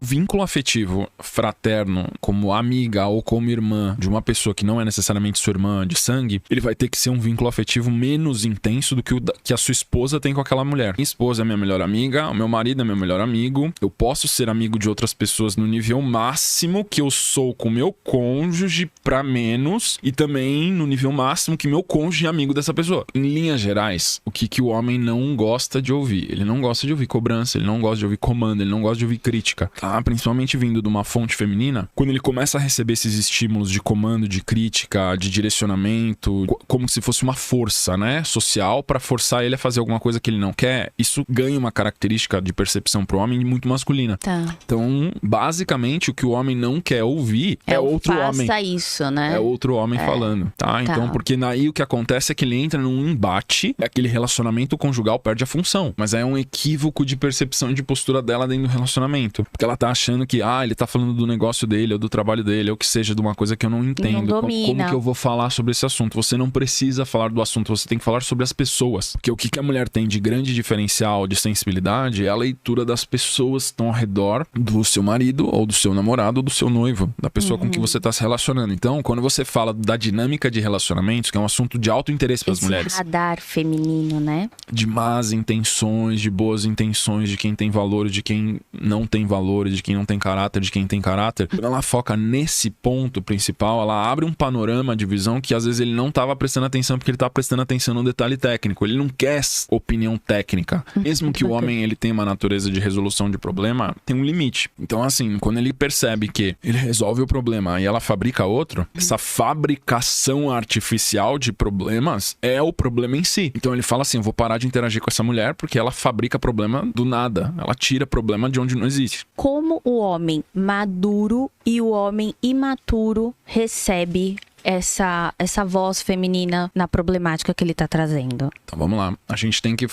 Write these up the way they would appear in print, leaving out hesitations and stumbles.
Vínculo afetivo fraterno, como amiga ou como irmã de uma pessoa que não é necessariamente sua irmã de sangue, ele vai ter que ser um vínculo afetivo menos intenso do que o que a sua esposa tem com aquela mulher. Minha esposa é minha melhor amiga, o meu marido é meu melhor amigo, eu posso ser amigo de outras pessoas no nível máximo que eu sou com meu cônjuge pra menos, e também no nível máximo que meu cônjuge é amigo dessa pessoa. Em linhas gerais, o que o homem não gosta de ouvir? Ele não gosta de ouvir cobrança, ele não gosta de ouvir comando, ele não gosta de ouvir crítica, tá? Principalmente vindo de uma fonte feminina, quando ele começa a receber esses estímulos de comando, de crítica, de direcionamento, como se fosse uma força, né, social pra forçar ele a fazer alguma coisa que ele não quer, isso ganha uma característica de percepção pro homem muito masculina. Tá. Então, basicamente, o que o homem não quer ouvir é outro homem. Faça isso, né? É outro homem falando, tá? Então, porque aí o que acontece é que ele entra num embate, aquele relacionamento conjugal perde a função, mas é um equívoco de percepção e de postura dela dentro do relacionamento, porque ela tá achando que, ele tá falando do negócio dele, ou do trabalho dele, ou que seja de uma coisa que eu não entendo. Não como que eu vou falar sobre esse assunto? Você não precisa falar do assunto, você tem que falar sobre as pessoas. Porque o que a mulher tem de grande diferencial de sensibilidade é a leitura das pessoas que estão ao redor do seu marido, ou do seu namorado, ou do seu noivo, da pessoa com que você tá se relacionando. Então, quando você fala da dinâmica de relacionamentos, que é um assunto de alto interesse para as mulheres. Radar feminino, né? De más intenções, de boas intenções, de quem tem valores, de quem não tem valores, de quem não tem caráter, de quem tem caráter. Quando ela foca nesse ponto principal, ela abre um panorama de visão que às vezes ele não estava prestando atenção porque ele tá prestando atenção no detalhe técnico. Ele não quer opinião técnica. Mesmo que o homem ele tenha uma natureza de resolução de problema, tem um limite. Então, assim, quando ele percebe que ele resolve o problema e ela fabrica outro, essa fabricação artificial de problemas é o problema em si. Então ele fala assim, eu vou parar de interagir com essa mulher porque ela fabrica problema do nada. Ela tira problema de onde não existe. Como o homem maduro e o homem imaturo recebe essa voz feminina na problemática que ele tá trazendo? Então vamos lá. A gente tem que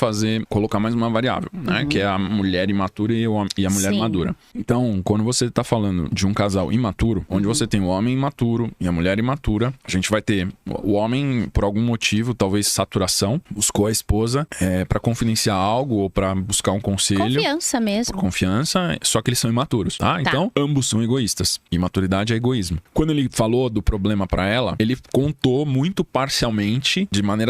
colocar mais uma variável, né? Que é a mulher imatura e a mulher madura. Então, quando você tá falando de um casal imaturo, onde você tem o homem imaturo e a mulher imatura, a gente vai ter o homem, por algum motivo, talvez saturação, buscou a esposa pra confidenciar algo ou pra buscar um conselho. Confiança mesmo. Por confiança, só que eles são imaturos, tá? Então, ambos são egoístas. Imaturidade é egoísmo. Quando ele falou do problema pra ela, ele contou muito parcialmente,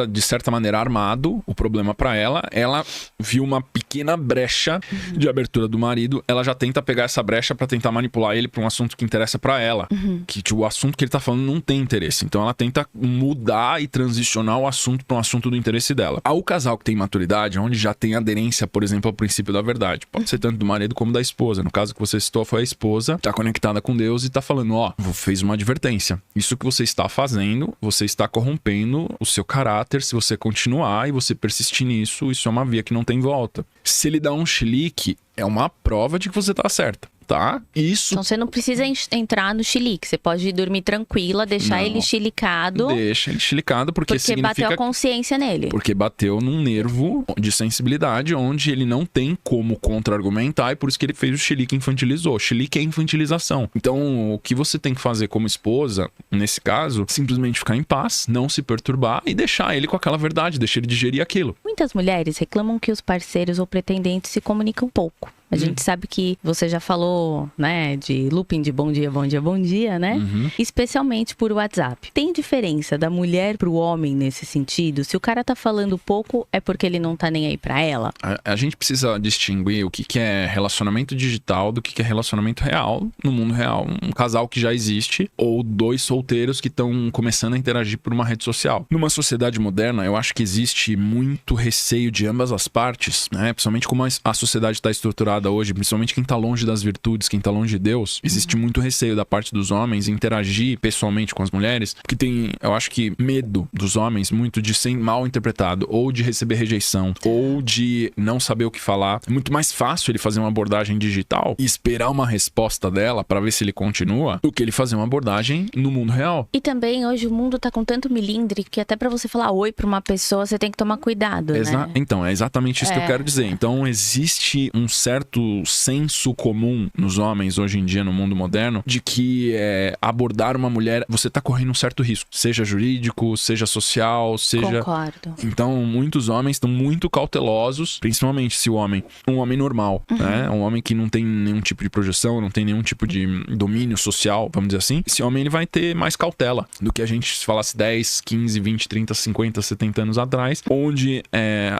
de certa maneira armado, o problema pra ela. Ela viu uma pequena brecha de abertura do marido, ela já tenta pegar essa brecha pra tentar manipular ele pra um assunto que interessa pra ela. Que o assunto que ele tá falando não tem interesse. Então ela tenta mudar e transicionar o assunto pra um assunto do interesse dela. Ao casal que tem maturidade, onde já tem aderência, por exemplo, ao princípio da verdade. Pode ser tanto do marido como da esposa. No caso que você citou, foi a esposa, tá conectada com Deus e tá falando, fez uma advertência. Isso que você está fazendo, você está corrompendo o seu caráter. Se você continuar e você persistir nisso, isso é uma via que não tem volta. Se ele dá um chilique, é uma prova de que você tá certa. Tá? Isso. Então você não precisa entrar no chilique. Você pode dormir tranquila, deixar ele chilicado. Deixa ele chilicado porque significa... bateu a consciência nele. Porque bateu num nervo de sensibilidade onde ele não tem como contra-argumentar e por isso que ele fez o chilique e infantilizou. Chilique é infantilização. Então, o que você tem que fazer como esposa, nesse caso, simplesmente ficar em paz, não se perturbar e deixar ele com aquela verdade, deixar ele digerir aquilo. Muitas mulheres reclamam que os parceiros ou pretendentes se comunicam pouco. A gente sabe que você já falou, né, de looping de bom dia, bom dia, bom dia, né? Especialmente por WhatsApp. Tem diferença da mulher pro homem nesse sentido? Se o cara tá falando pouco, é porque ele não tá nem aí pra ela? A gente precisa distinguir o que é relacionamento digital do que é relacionamento real, no mundo real. Um casal que já existe ou dois solteiros que estão começando a interagir por uma rede social. Numa sociedade moderna, eu acho que existe muito receio de ambas as partes, né? Principalmente como a sociedade está estruturada hoje, principalmente quem tá longe das virtudes, quem tá longe de Deus, existe muito receio da parte dos homens em interagir pessoalmente com as mulheres, porque tem, eu acho que medo dos homens muito de ser mal interpretado, ou de receber rejeição, ou de não saber o que falar. É muito mais fácil ele fazer uma abordagem digital e esperar uma resposta dela pra ver se ele continua, do que ele fazer uma abordagem no mundo real. E também hoje o mundo tá com tanto milindre que até pra você falar oi pra uma pessoa, você tem que tomar cuidado, né? Então, é exatamente isso que eu quero dizer. Então, existe um certo certo senso comum nos homens hoje em dia, no mundo moderno, de que abordar uma mulher, você tá correndo um certo risco, seja jurídico, seja social, seja... Concordo. Então, muitos homens estão muito cautelosos, principalmente se um homem normal, né? Um homem que não tem nenhum tipo de projeção, não tem nenhum tipo de domínio social, vamos dizer assim. Esse homem, ele vai ter mais cautela do que a gente falasse 10, 15, 20, 30, 50, 70 anos atrás, onde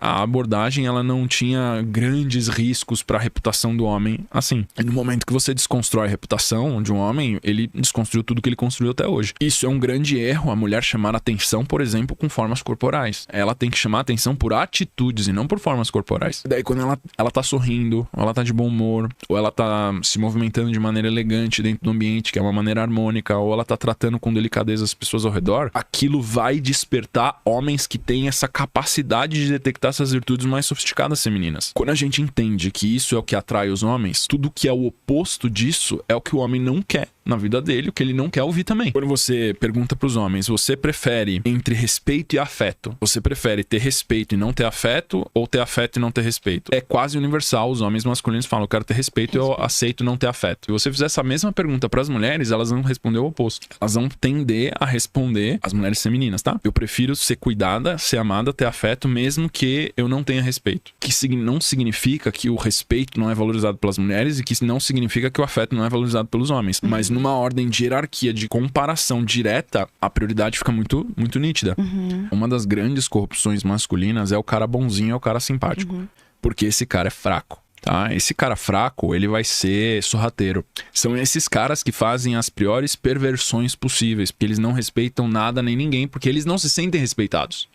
a abordagem, ela não tinha grandes riscos para a reputação do homem, assim. E no momento que você desconstrói a reputação de um homem, ele desconstruiu tudo que ele construiu até hoje. Isso é um grande erro, a mulher chamar atenção, por exemplo, com formas corporais. Ela tem que chamar atenção por atitudes e não por formas corporais. Daí quando ela tá sorrindo, ou ela tá de bom humor, ou ela tá se movimentando de maneira elegante dentro do ambiente, que é uma maneira harmônica, ou ela tá tratando com delicadeza as pessoas ao redor, aquilo vai despertar homens que têm essa capacidade de detectar essas virtudes mais sofisticadas femininas. Quando a gente entende que isso é o que atrai os homens, tudo que é o oposto disso é o que o homem não quer na vida dele, o que ele não quer ouvir também. Quando você pergunta pros homens, você prefere entre respeito e afeto? Você prefere ter respeito e não ter afeto, ou ter afeto e não ter respeito? É quase universal, os homens masculinos falam, eu quero ter respeito e eu aceito não ter afeto. Se você fizer essa mesma pergunta pras mulheres, elas vão responder o oposto. Elas vão tender a responder, as mulheres femininas, tá? Eu prefiro ser cuidada, ser amada, ter afeto, mesmo que eu não tenha respeito. Que não significa que o respeito não é valorizado pelas mulheres e que não significa que o afeto não é valorizado pelos homens. Mas numa ordem de hierarquia, de comparação direta, a prioridade fica muito, muito nítida. Uma das grandes corrupções masculinas é o cara bonzinho, é o cara simpático. Porque esse cara é fraco. Tá? Esse cara fraco, ele vai ser sorrateiro. São esses caras que fazem as piores perversões possíveis, porque eles não respeitam nada nem ninguém, porque eles não se sentem respeitados.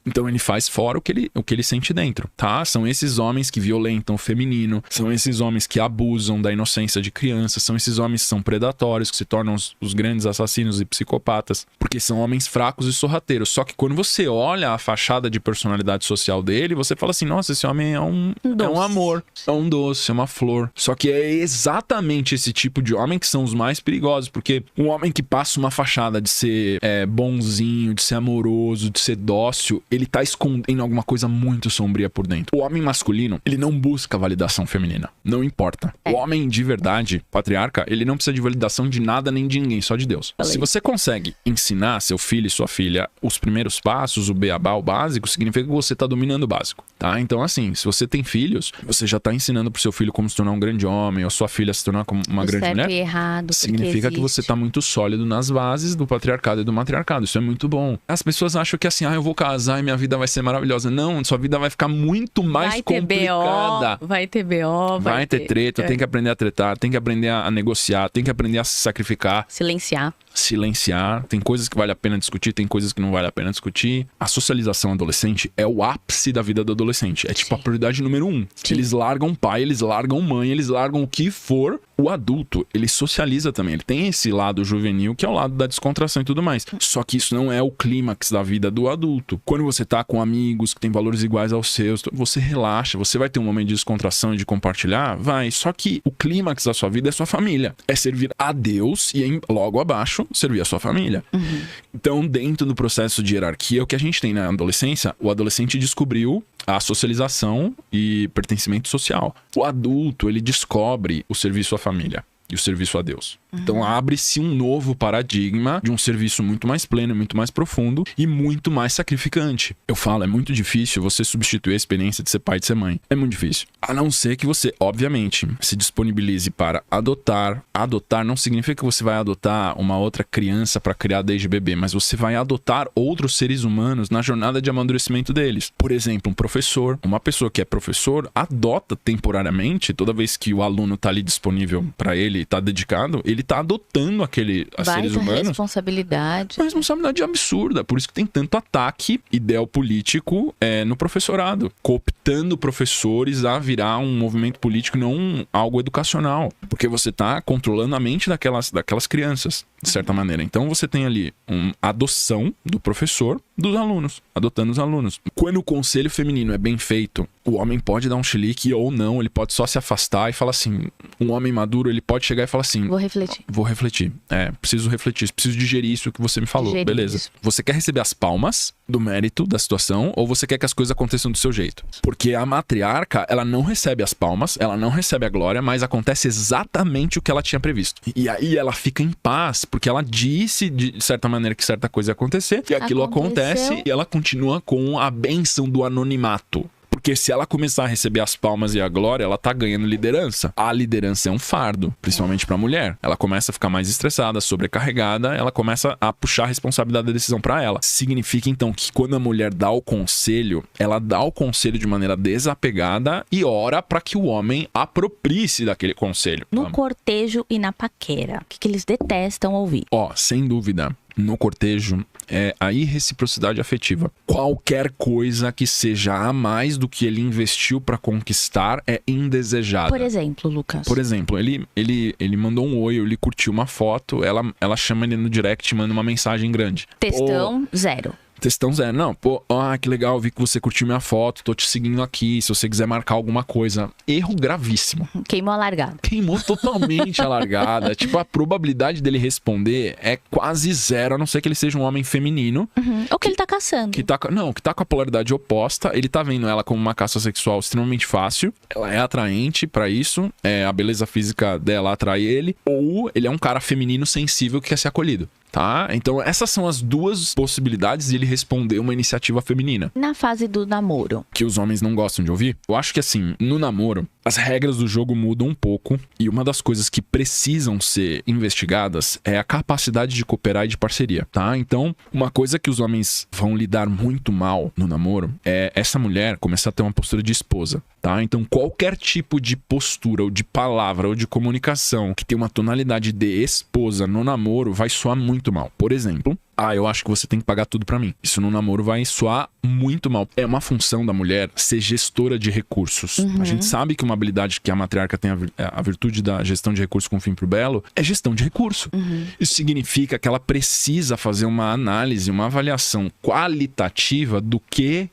Então ele faz fora o que ele sente dentro, tá? São esses homens que violentam o feminino, são esses homens que abusam da inocência de crianças, são esses homens que são predatórios, que se tornam os grandes assassinos e psicopatas, porque são homens fracos e sorrateiros. Só que quando você olha a fachada de personalidade social dele, você fala assim, nossa, esse homem é um amor, é um doce, é uma flor. Só que é exatamente esse tipo de homem que são os mais perigosos, porque um homem que passa uma fachada de ser bonzinho, de ser amoroso, de ser dócil, ele tá escondendo alguma coisa muito sombria por dentro. O homem masculino, ele não busca validação feminina. Não importa. O homem de verdade, patriarca, ele não precisa de validação de nada nem de ninguém, só de Deus. Se você consegue ensinar seu filho e sua filha os primeiros passos, o beabá, o básico, significa que você tá dominando o básico, tá? Então, assim, se você tem filhos, você já tá ensinando pro seu filho como se tornar um grande homem, ou sua filha se tornar uma grande mulher. E errado, significa que você tá muito sólido nas bases do patriarcado e do matriarcado. Isso é muito bom. As pessoas acham que assim, eu vou casar e minha vida vai ser maravilhosa. Não, sua vida vai ficar muito mais complicada. Vai ter BO, vai ter treta, tem que aprender a tretar, tem que aprender a negociar, tem que aprender a se sacrificar. Silenciar. Tem coisas que vale a pena discutir, tem coisas que não vale a pena discutir. A socialização adolescente é o ápice da vida do adolescente. É tipo a prioridade número 1. Eles largam pai, eles largam mãe, eles largam o que for. O adulto, ele socializa também. Ele tem esse lado juvenil, que é o lado da descontração e tudo mais. Só que isso não é o clímax da vida do adulto. Quando você tá com amigos que têm valores iguais aos seus, você relaxa, você vai ter um momento de descontração e de compartilhar, vai. Só que o clímax da sua vida é sua família. É servir a Deus e logo abaixo, servir a sua família. Então, dentro do processo de hierarquia, o que a gente tem na adolescência, o adolescente descobriu a socialização e pertencimento social. O adulto, ele descobre o serviço à família e o serviço a Deus. Então abre-se um novo paradigma de um serviço muito mais pleno, muito mais profundo e muito mais sacrificante. Eu falo, é muito difícil você substituir a experiência de ser pai e de ser mãe. É muito difícil. A não ser que você, obviamente, se disponibilize para adotar. Adotar não significa que você vai adotar uma outra criança para criar desde bebê, mas você vai adotar outros seres humanos na jornada de amadurecimento deles. Por exemplo, um professor, uma pessoa que é professor, adota temporariamente, toda vez que o aluno está ali disponível para ele, está dedicado, ele tá adotando seres humanos. Responsabilidade. Uma responsabilidade absurda. Por isso que tem tanto ataque ideopolítico no professorado. Cooptando professores a virar um movimento político, não algo educacional. Porque você tá controlando a mente daquelas crianças. de certa maneira. Então você tem ali uma adoção do professor dos alunos, adotando os alunos. Quando o conselho feminino é bem feito, o homem pode dar um chilique ou não, ele pode só se afastar e falar assim, um homem maduro, ele pode chegar e falar assim, vou refletir, preciso refletir, preciso digerir isso que você me falou, beleza. Isso. Você quer receber as palmas do mérito da situação ou você quer que as coisas aconteçam do seu jeito? Porque a matriarca, ela não recebe as palmas, ela não recebe a glória, mas acontece exatamente o que ela tinha previsto. E aí ela fica em paz, porque ela disse de certa maneira que certa coisa ia acontecer, e aquilo acontece e ela continua com a bênção do anonimato. Porque se ela começar a receber as palmas e a glória, ela tá ganhando liderança. A liderança é um fardo, principalmente pra mulher. Ela começa a ficar mais estressada, sobrecarregada, ela começa a puxar a responsabilidade da decisão pra ela. Significa, então, que quando a mulher dá o conselho, ela dá o conselho de maneira desapegada e ora pra que o homem aproprie-se daquele conselho. No cortejo e na paquera, o que eles detestam ouvir? Sem dúvida. No cortejo é a irreciprocidade afetiva. Qualquer coisa que seja a mais do que ele investiu pra conquistar é indesejada. Por exemplo, Lucas. Por exemplo, ele mandou um oi, ele curtiu uma foto, ela chama ele no direct e manda uma mensagem grande. Textão, zero. Textão zero. Não, que legal, vi que você curtiu minha foto, tô te seguindo aqui, se você quiser marcar alguma coisa. Erro gravíssimo. Queimou a largada. Queimou totalmente a largada. Tipo, a probabilidade dele responder é quase zero, a não ser que ele seja um homem feminino. Ou que ele tá caçando. Que tá com a polaridade oposta. Ele tá vendo ela como uma caça sexual extremamente fácil. Ela é atraente pra isso. A beleza física dela atrai ele. Ou ele é um cara feminino sensível que quer ser acolhido. Tá? Então essas são as duas possibilidades de ele responder uma iniciativa feminina. Na fase do namoro. Que os homens não gostam de ouvir. Eu acho que assim, no namoro, as regras do jogo mudam um pouco. E uma das coisas que precisam ser investigadas é a capacidade de cooperar e de parceria, tá? Então, uma coisa que os homens vão lidar muito mal no namoro é essa mulher começar a ter uma postura de esposa, tá? Então, qualquer tipo de postura, ou de palavra, ou de comunicação que tem uma tonalidade de esposa no namoro vai soar muito mal. Por exemplo, eu acho que você tem que pagar tudo pra mim. Isso no namoro vai soar muito mal. É uma função da mulher ser gestora de recursos. A gente sabe que uma habilidade que a matriarca tem a virtude da gestão de recursos com fim pro belo é gestão de recurso. Isso significa que ela precisa fazer uma análise, uma avaliação qualitativa do que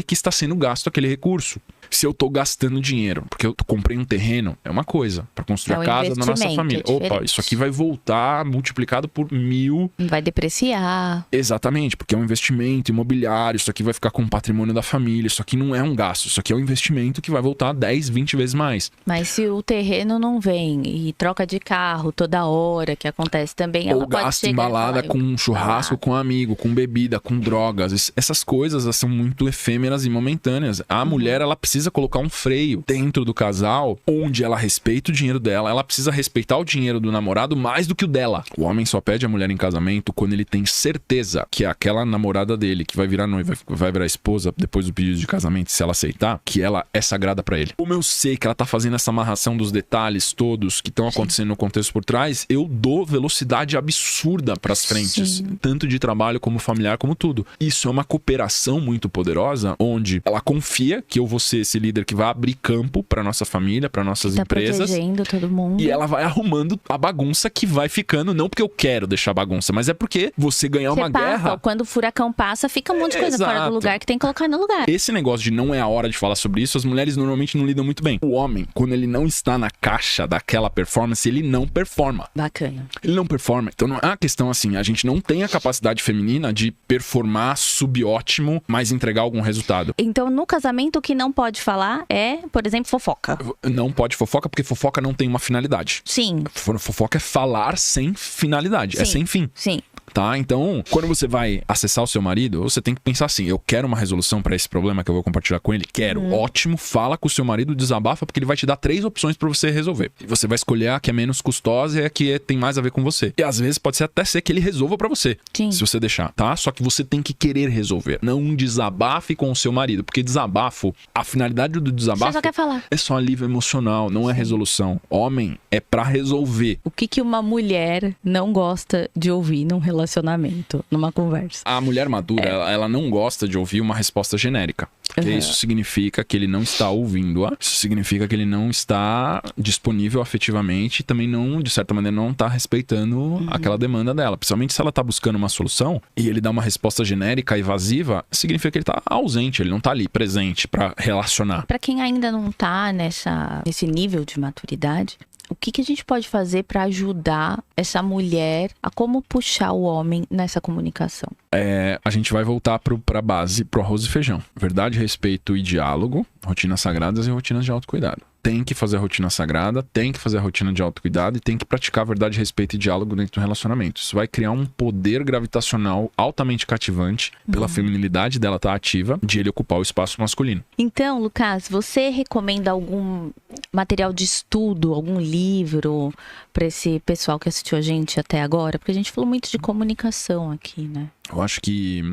está sendo gasto aquele recurso. Se eu tô gastando dinheiro, porque eu comprei um terreno, é uma coisa, pra construir a casa da nossa família. Isso aqui vai voltar multiplicado por 1000. Vai depreciar. Exatamente, porque é um investimento imobiliário, isso aqui vai ficar com o patrimônio da família, isso aqui não é um gasto, isso aqui é um investimento que vai voltar 10, 20 vezes mais. Mas se o terreno não vem e troca de carro toda hora, que acontece também, ela pode gasta em balada com um churrasco com um amigo, com bebida, com drogas. Essas coisas são muito efêmeras e momentâneas. A mulher, ela precisa colocar um freio dentro do casal, onde ela respeita o dinheiro dela, ela precisa respeitar o dinheiro do namorado mais do que o dela. O homem só pede a mulher em casamento quando ele tem certeza que aquela namorada dele, que vai virar noiva, vai virar esposa depois do pedido de casamento, se ela aceitar, que ela é sagrada pra ele. Como eu sei que ela tá fazendo essa amarração dos detalhes todos que estão acontecendo no contexto por trás, eu dou velocidade absurda pras frentes, tanto de trabalho como familiar, como tudo. Isso é uma cooperação muito poderosa, onde ela confia que eu vou ser esse líder que vai abrir campo pra nossa família, pra nossas empresas. Protegendo todo mundo. E ela vai arrumando a bagunça que vai ficando, não porque eu quero deixar bagunça, mas é porque você ganhar uma guerra. Quando o furacão passa, fica um monte de coisa fora do lugar que tem que colocar no lugar. Esse negócio de não é a hora de falar sobre isso, as mulheres normalmente não lidam muito bem. O homem, quando ele não está na caixa daquela performance, ele não performa. Bacana. Ele não performa. Então não é uma questão assim, a gente não tem a capacidade feminina de performar subótimo, mas entregar algum resultado. Então no casamento o que não pode falar é, por exemplo, fofoca. Não pode fofoca porque fofoca não tem uma finalidade. Sim. Fofoca é falar sem finalidade, é sem fim. Sim. Tá? Então, quando você vai acessar o seu marido, você tem que pensar assim, eu quero uma resolução pra esse problema que eu vou compartilhar com ele? Quero. Ótimo, fala com o seu marido, desabafa, porque ele vai te dar 3 opções pra você resolver. E você vai escolher a que é menos custosa e a que tem mais a ver com você. E às vezes pode ser até ser que ele resolva pra você. Sim. Se você deixar, tá? Só que você tem que querer resolver. Não desabafe com o seu marido, porque desabafo, a finalidade do desabafo você só quer falar. É só alívio emocional, não é resolução. Homem é pra resolver. O que uma mulher não gosta de ouvir num relacionamento, numa conversa? A mulher madura, ela não gosta de ouvir uma resposta genérica. Porque isso significa que ele não está ouvindo-a, isso significa que ele não está disponível afetivamente e também não, de certa maneira, não está respeitando aquela demanda dela. Principalmente se ela está buscando uma solução e ele dá uma resposta genérica e evasiva, significa que ele está ausente, ele não está ali presente para relacionar. Para quem ainda não está nesse nível de maturidade, o que a gente pode fazer para ajudar essa mulher a como puxar o homem nessa comunicação? A gente vai voltar para a base, pro arroz e feijão. Verdade, respeito e diálogo, rotinas sagradas e rotinas de autocuidado. Tem que fazer a rotina sagrada, tem que fazer a rotina de autocuidado e tem que praticar verdade, respeito e diálogo dentro do relacionamento. Isso vai criar um poder gravitacional altamente cativante pela feminilidade dela estar ativa, de ele ocupar o espaço masculino. Então, Lucas, você recomenda algum material de estudo, algum livro para esse pessoal que assistiu a gente até agora? Porque a gente falou muito de comunicação aqui, né? Eu acho que